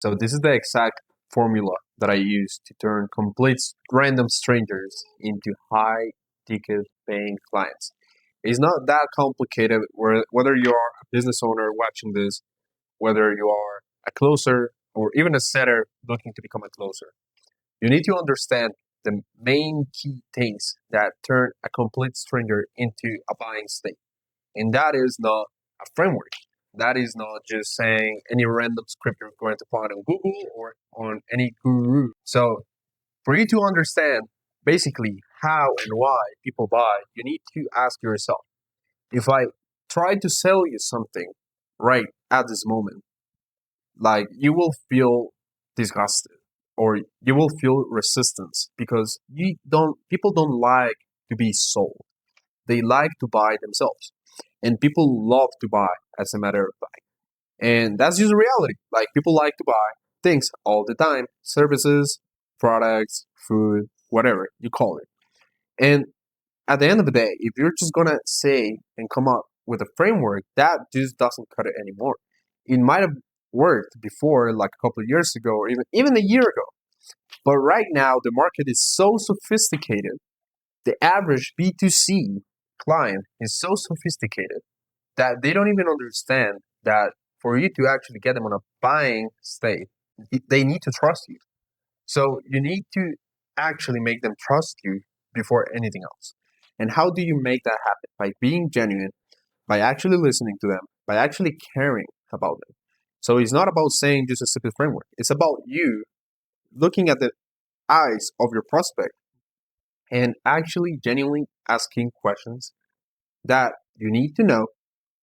So this is the exact formula that I use to turn complete random strangers into high ticket paying clients. It's not that complicated whether you are a business owner watching this, whether you are a closer or even a setter looking to become a closer. You need to understand the main key things that turn a complete stranger into a buying state. And that is not a framework. That is not just saying any random script you're going to find on Google or on any guru. So, for you to understand basically how and why people buy, you need to ask yourself, if I try to sell you something right at this moment, like you will feel disgusted or you will feel resistance because you don't people don't like to be sold. They like to buy themselves. And people love to buy as a matter of fact. And that's just reality. Like people like to buy things all the time, services, products, food, whatever you call it. And at the end of the day, if you're just gonna say and come up with a framework, that just doesn't cut it anymore. It might have worked before, like a couple of years ago, or even a year ago. But right now, the market is so sophisticated. The average B2C client is so sophisticated that they don't even understand that for you to actually get them on a buying state, they need to trust you. So you need to actually make them trust you before anything else. And how do you make that happen? By being genuine, by actually listening to them, by actually caring about them. So it's not about saying just a simple framework. It's about you looking at the eyes of your prospect and actually genuinely asking questions that you need to know,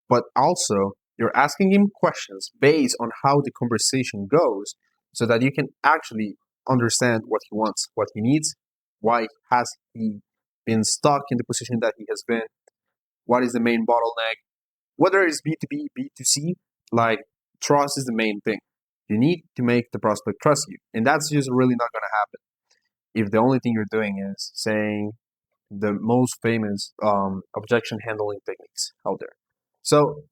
but also you're asking him questions based on how the conversation goes so that you can actually understand what he wants, what he needs, why has he been stuck in the position that he has been, what is the main bottleneck, whether it's B2B, B2C, like trust is the main thing. You need to make the prospect trust you. And that's just really not going to happen if the only thing you're doing is saying the most famous objection handling techniques out there. So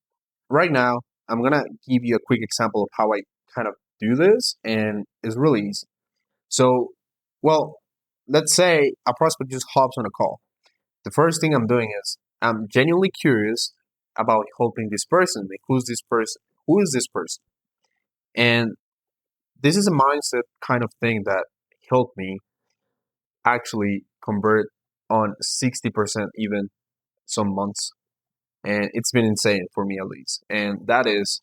right now, I'm gonna give you a quick example of how I kind of do this, and it's really easy. So, well, let's say a prospect just hops on a call. The first thing I'm doing is I'm genuinely curious about helping this person. Like, who's this person? Who is this person? And this is a mindset kind of thing that helped me actually convert on 60% even some months. And it's been insane for me at least. And that is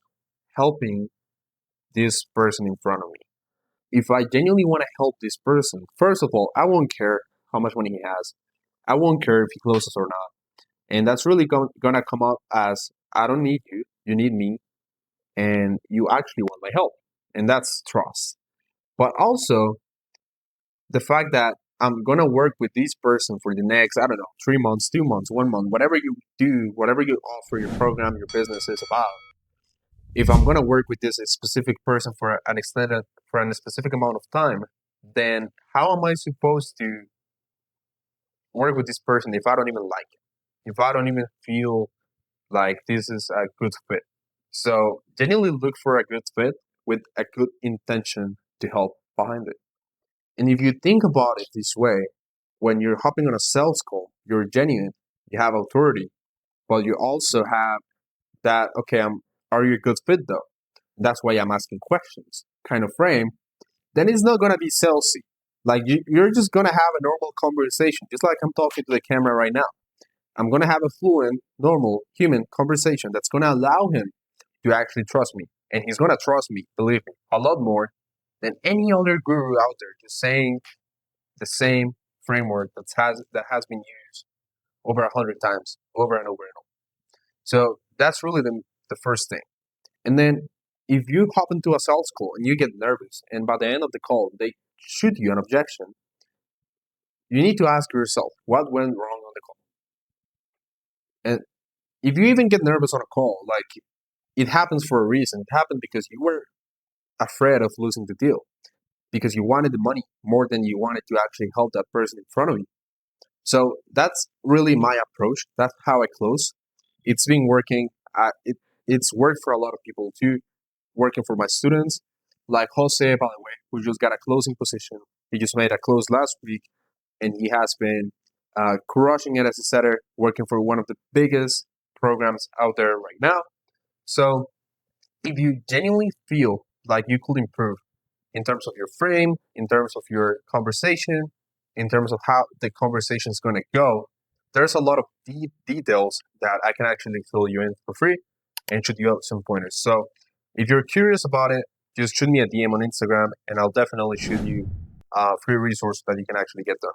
helping this person in front of me. If I genuinely want to help this person, first of all, I won't care how much money he has. I won't care if he closes or not. And that's really gonna come up as I don't need you, you need me, and you actually want my help. And that's trust. But also the fact that I'm gonna work with this person for the next, I don't know, 3 months, 2 months, 1 month, whatever you do, whatever you offer, your program, your business is about. If I'm gonna work with this specific person for a specific amount of time, then how am I supposed to work with this person if I don't even like it? If I don't even feel like this is a good fit? So genuinely look for a good fit with a good intention to help behind it. And if you think about it this way, when you're hopping on a sales call, you're genuine, you have authority, but you also have that, okay, are you a good fit though? That's why I'm asking questions kind of frame, then it's not going to be salesy. Like you're just going to have a normal conversation, just like I'm talking to the camera right now. I'm going to have a fluent, normal human conversation that's going to allow him to actually trust me. And he's going to trust me, believe me, a lot more than any other guru out there just saying the same framework that has been used over 100 times, over and over and over. So that's really the first thing. And then if you hop into a sales call and you get nervous, and by the end of the call they shoot you an objection, you need to ask yourself what went wrong on the call. And if you even get nervous on a call, like it happens for a reason. It happened because you were afraid of losing the deal, because you wanted the money more than you wanted to actually help that person in front of you. So that's really my approach. That's how I close. It's been working. It's worked for a lot of people too, working for my students, like Jose, by the way, who just got a closing position. He just made a close last week, and he has been crushing it as a setter, working for one of the biggest programs out there right now. So if you genuinely feel like you could improve in terms of your frame, in terms of your conversation, in terms of how the conversation is going to go, there's a lot of details that I can actually fill you in for free and shoot you out some pointers. So if you're curious about it, just shoot me a DM on Instagram and I'll definitely shoot you a free resource that you can actually get done.